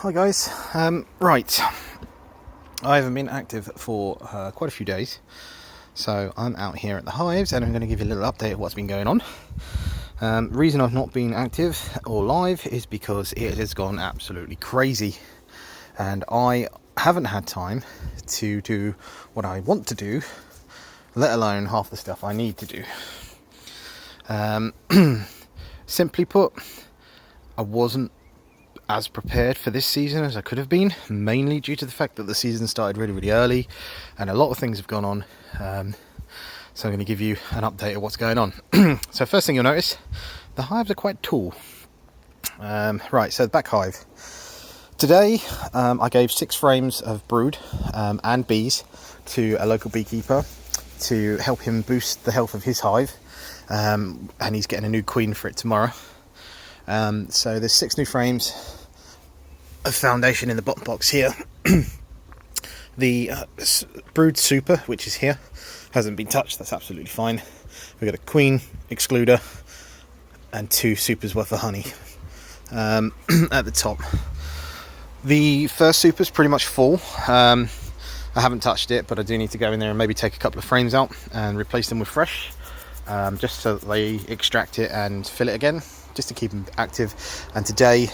Hi guys. Right, I haven't been active for quite a few days, so I'm out here at the hives and I'm going to give you a little update of what's been going on. Reason I've not been active or live is because it has gone absolutely crazy and I haven't had time to do what I want to do, let alone half the stuff I need to do. Simply put, I wasn't as prepared for this season as I could have been, mainly due to the fact that the season started really early and a lot of things have gone on. So I'm going to give you an update of what's going on. So first thing you'll notice, the hives are quite tall. Right, so the back hive. Today I gave 6 frames of brood and bees to a local beekeeper to help him boost the health of his hive, and he's getting a new queen for it tomorrow. So there's 6 new frames of foundation in the bottom box here. The brood super, which is here, hasn't been touched. That's absolutely fine. We've got a queen excluder and 2 supers worth of honey at the top. The first super's pretty much full. I haven't touched it, but I do need to go in there and maybe take a couple of frames out and replace them with fresh, just so that they extract it and fill it again, just to keep them active. And today,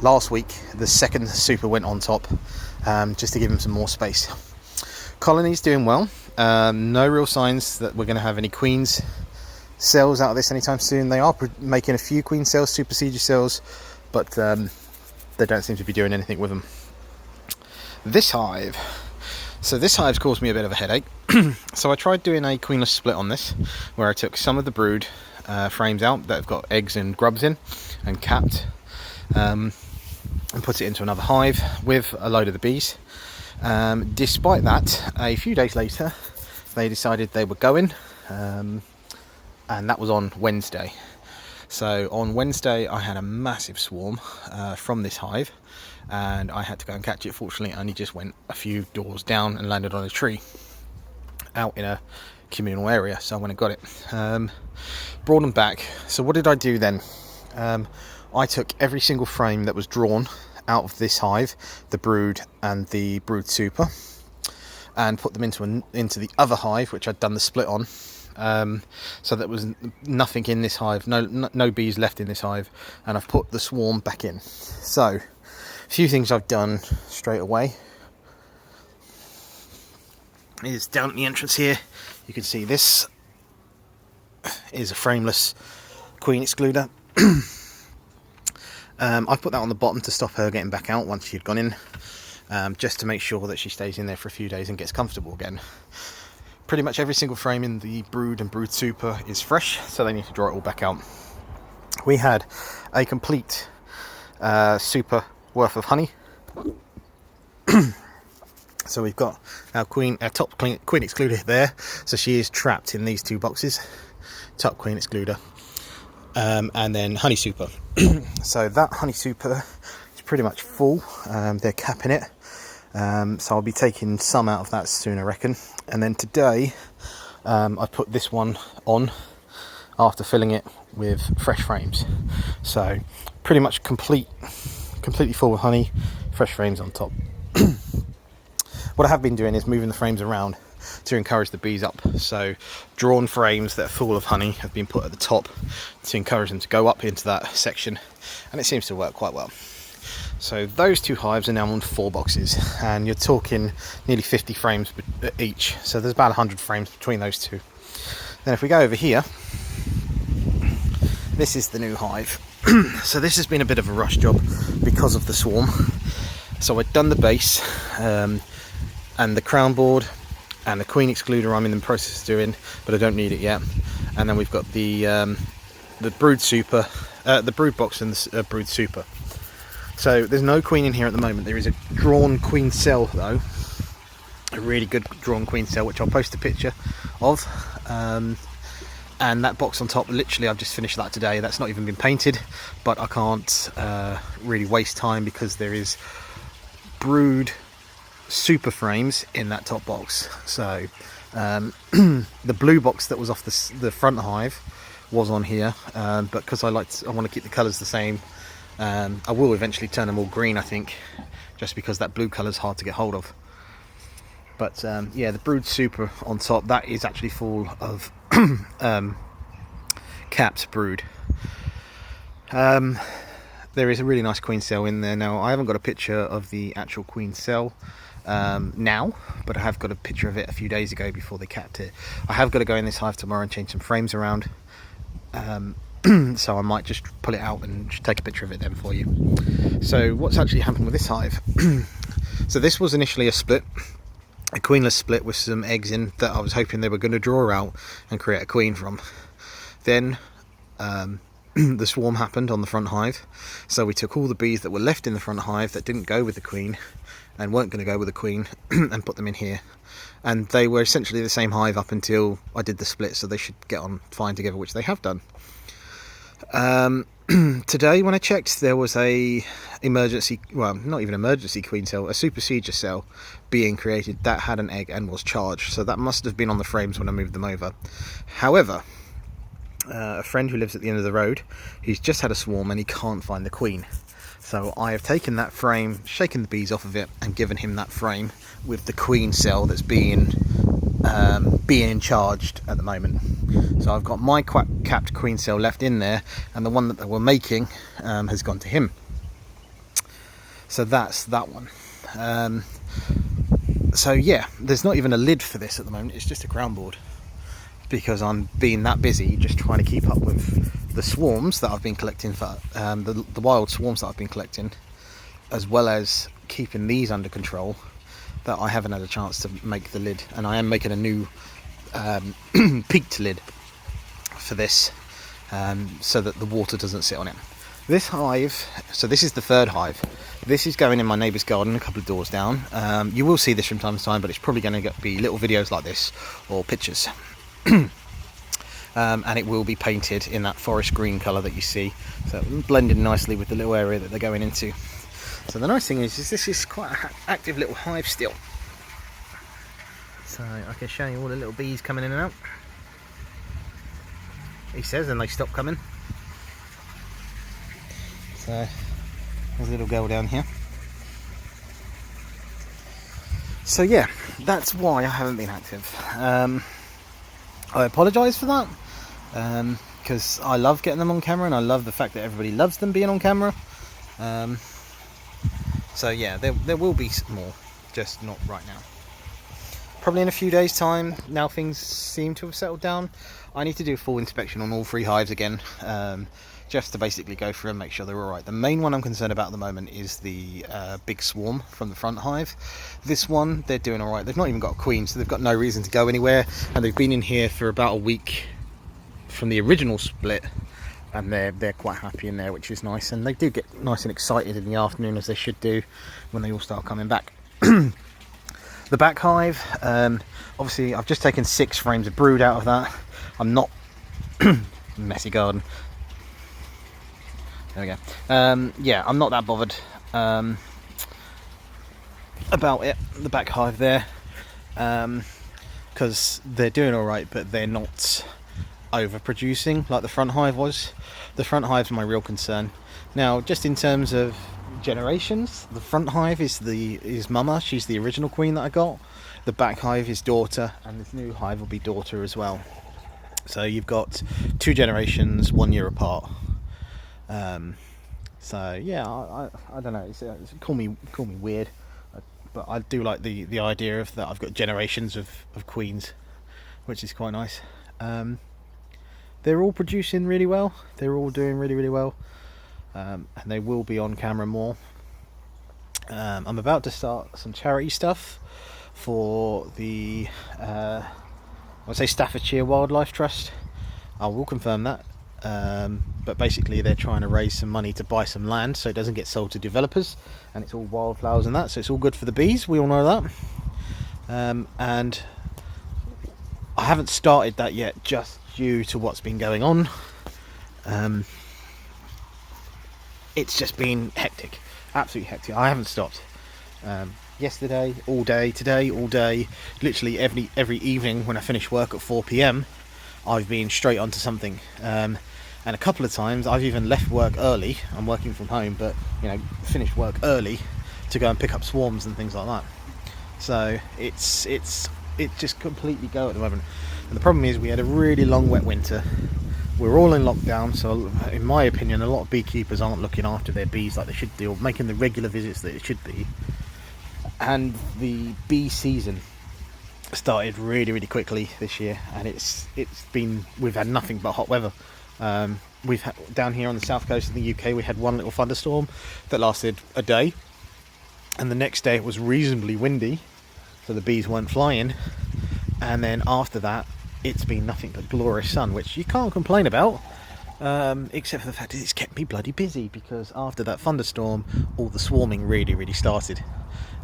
last week, the second super went on top, just to give them some more space. Colony's doing well. No real signs that we're going to have any queens cells out of this anytime soon. They are making a few queen cells, supersedure cells, but they don't seem to be doing anything with them. This hive. So this hive's caused me a bit of a headache. So I tried doing a queenless split on this, where I took some of the brood frames out that have got eggs and grubs in and capped, and put it into another hive with a load of the bees. Despite that, a few days later they decided they were going, and that was on Wednesday. So on Wednesday I had a massive swarm from this hive, and I had to go and catch it. Fortunately, it only just went a few doors down and landed on a tree out in a communal area, so I went and got it. Brought them back. So what did I do then? I took every single frame that was drawn out of this hive, the brood and the brood super, and put them into the other hive, which I'd done the split on. So there was nothing in this hive, no bees left in this hive, and I've put the swarm back in. So a few things I've done straight away is down at the entrance here. You can see this is a frameless queen excluder. I've put that on the bottom to stop her getting back out once she'd gone in, just to make sure that she stays in there for a few days and gets comfortable again. Pretty much every single frame in the brood and brood super is fresh, so they need to draw it all back out. We had a complete super worth of honey. So we've got our top queen excluder there, so she is trapped in these 2 boxes, top queen excluder, and then honey super. So that honey super is pretty much full. They're capping it, so I'll be taking some out of that soon, I reckon. And then today I put this one on after filling it with fresh frames, so pretty much completely full with honey, fresh frames on top. What I have been doing is moving the frames around to encourage the bees up. So drawn frames that are full of honey have been put at the top to encourage them to go up into that section, and it seems to work quite well. So those 2 hives are now on 4 boxes, and you're talking nearly 50 frames each, so there's about 100 frames between those 2. Then if we go over here, this is the new hive. So this has been a bit of a rush job because of the swarm. So I've done the base, and the crown board and the queen excluder I'm in the process of doing, but I don't need it yet. And then we've got the brood super, the brood box and the brood super. So there's no queen in here at the moment. There is a drawn queen cell though, a really good drawn queen cell, which I'll post a picture of. And that box on top, literally I've just finished that today. That's not even been painted, but I can't really waste time because there is brood super frames in that top box. So the blue box that was off the front hive was on here, but because I want to keep the colours the same, I will eventually turn them all green, I think, just because that blue colour is hard to get hold of. But yeah, the brood super on top, that is actually full of capped brood. There is a really nice queen cell in there. Now, I haven't got a picture of the actual queen cell now, but I have got a picture of it a few days ago before they capped it. I have got to go in this hive tomorrow and change some frames around, so I might just pull it out and take a picture of it then for you. So what's actually happened with this hive? So this was initially a split, a queenless split with some eggs in that I was hoping they were going to draw out and create a queen from. Then the swarm happened on the front hive, so we took all the bees that were left in the front hive that didn't go with the queen and weren't going to go with the queen and put them in here, and they were essentially the same hive up until I did the split, so they should get on fine together, which they have done. Today when I checked, there was a emergency, well, not even emergency queen cell, a supersedure cell being created that had an egg and was charged, so that must have been on the frames when I moved them over. However, a friend who lives at the end of the road, he's just had a swarm and he can't find the queen, so I have taken that frame, shaken the bees off of it, and given him that frame with the queen cell that's being charged at the moment. So I've got my capped queen cell left in there, and the one that they were making has gone to him. So that's that one. So yeah, there's not even a lid for this at the moment, it's just a ground board, because I'm being that busy just trying to keep up with the swarms that I've been collecting for the wild swarms that I've been collecting, as well as keeping these under control, that I haven't had a chance to make the lid. And I am making a new peaked lid for this, so that the water doesn't sit on it. This hive, so this is the third hive. This is going in my neighbour's garden a couple of doors down. You will see this from time to time, but it's probably going to be little videos like this or pictures. And it will be painted in that forest green colour that you see, so blended nicely with the little area that they're going into. So the nice thing is this is quite an active little hive still, so I can show you all the little bees coming in and out, he says, and they stop coming. So there's a little girl down here. So yeah, that's why I haven't been active. I apologise for that, because I love getting them on camera, and I love the fact that everybody loves them being on camera. So yeah, there will be more, just not right now. Probably in a few days time, now things seem to have settled down. I need to do a full inspection on all 3 hives again, just to basically go through and make sure they're alright. The main one I'm concerned about at the moment is the big swarm from the front hive. This one, they're doing alright. They've not even got a queen, so they've got no reason to go anywhere, and they've been in here for about a week from the original split, and they're quite happy in there, which is nice. And they do get nice and excited in the afternoon, as they should do when they all start coming back. The back hive, obviously I've just taken 6 frames of brood out of that. I'm not messy garden. There we go. Yeah, I'm not that bothered about it, the back hive there, because they're doing alright, but they're not overproducing like the front hive was. The front hive's my real concern. Now, just in terms of generations, the front hive is mama, she's the original queen that I got. The back hive is daughter, and this new hive will be daughter as well. So you've got 2 generations 1 year apart. So yeah, I don't know, it's call me weird, but I do like the idea of that I've got generations of queens, which is quite nice. They're all producing really well, they're all doing really well, and they will be on camera more. I'm about to start some charity stuff for the I would say Staffordshire Wildlife Trust. I will confirm that. But basically they're trying to raise some money to buy some land so it doesn't get sold to developers, and it's all wildflowers and that, so it's all good for the bees, we all know that. And I haven't started that yet, just due to what's been going on. It's just been hectic, absolutely hectic. I haven't stopped. Yesterday all day, today all day, literally every evening when I finish work at 4 PM I've been straight onto something. And a couple of times I've even left work early. I'm working from home, but you know, finished work early to go and pick up swarms and things like that. So it just completely go at the moment. And the problem is we had a really long wet winter. We're all in lockdown, so in my opinion, a lot of beekeepers aren't looking after their bees like they should do, or making the regular visits that it should be. And the bee season started really, really quickly this year, and we've had nothing but hot weather. We've had, down here on the south coast of the UK, we had one little thunderstorm that lasted a day, and the next day it was reasonably windy, so the bees weren't flying. And then after that, it's been nothing but glorious sun, which you can't complain about, except for the fact that it's kept me bloody busy, because after that thunderstorm, all the swarming really, really started.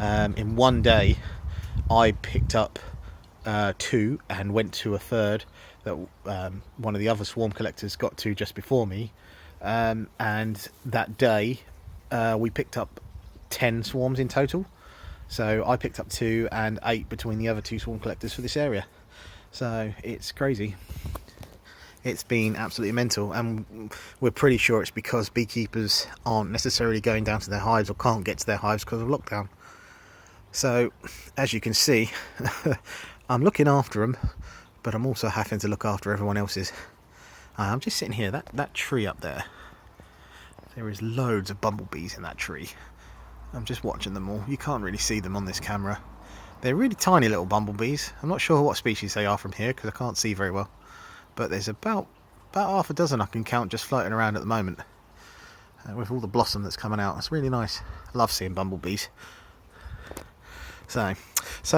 In one day, I picked up 2 and went to a third that one of the other swarm collectors got to just before me. And that day, we picked up 10 swarms in total. So I picked up 2 and 8 between the other 2 swarm collectors for this area. So it's crazy. It's been absolutely mental, and we're pretty sure it's because beekeepers aren't necessarily going down to their hives, or can't get to their hives because of lockdown. So as you can see, I'm looking after them, but I'm also having to look after everyone else's. I'm just sitting here, that tree up there, there is loads of bumblebees in that tree. I'm just watching them all. You can't really see them on this camera. They're really tiny little bumblebees. I'm not sure what species they are from here because I can't see very well. But there's about half a dozen I can count just floating around at the moment. With all the blossom that's coming out. It's really nice. I love seeing bumblebees. So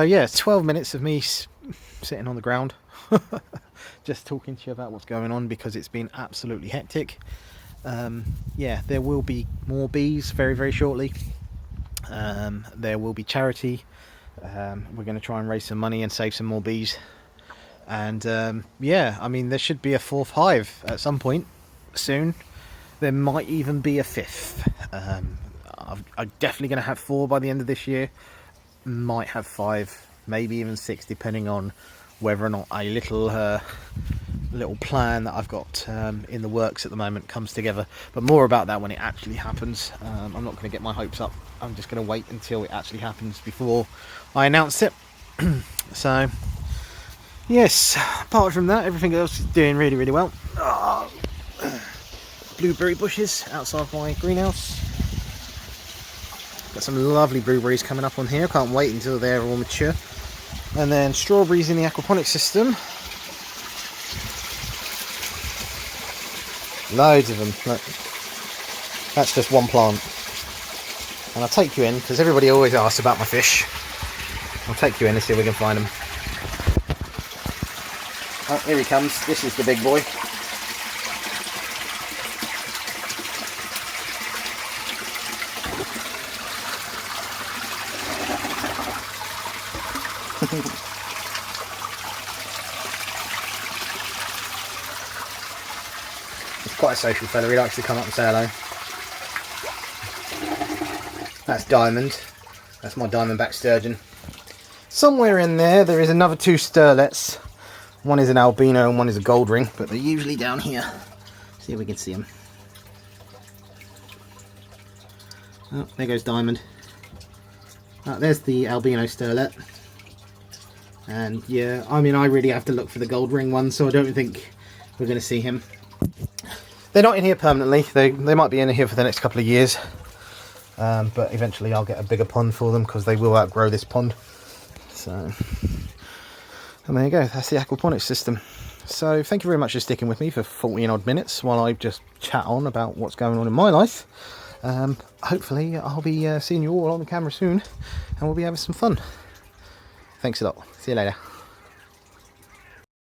yeah, 12 minutes of me sitting on the ground. Just talking to you about what's going on, because it's been absolutely hectic. Yeah, there will be more bees very, very shortly. There will be charity. We're going to try and raise some money and save some more bees. And yeah, I mean, there should be a 4th hive at some point soon. There might even be a 5th. I'm definitely going to have 4 by the end of this year. Might have 5, maybe even 6, depending on whether or not a little plan that I've got in the works at the moment comes together. But more about that when it actually happens. I'm not going to get my hopes up. I'm just going to wait until it actually happens before I announce it. So yes, apart from that, everything else is doing really, really well. Blueberry bushes outside my greenhouse. Got some lovely blueberries coming up on here. Can't wait until they're all mature. And then strawberries in the aquaponics system. Loads of them. Look. That's just one plant. And I'll take you in, because everybody always asks about my fish. I'll take you in and see if we can find them. Oh, here he comes. This is the big boy. He's quite a social fella. He likes to come up and say hello. That's Diamond. That's my diamondback sturgeon. Somewhere in there is another 2 sterlets. One is an albino and one is a gold ring, but they're usually down here. See if we can see them. Oh, there goes Diamond. Oh, there's the albino sterlet. And yeah, I mean, I really have to look for the gold ring one, so I don't think we're going to see him. They're not in here permanently. They might be in here for the next couple of years. But eventually I'll get a bigger pond for them, because they will outgrow this pond. So, and there you go, that's the aquaponics system. So thank you very much for sticking with me for 40 odd minutes while I just chat on about what's going on in my life. Hopefully I'll be seeing you all on the camera soon, and we'll be having some fun. Thanks a lot. See you later.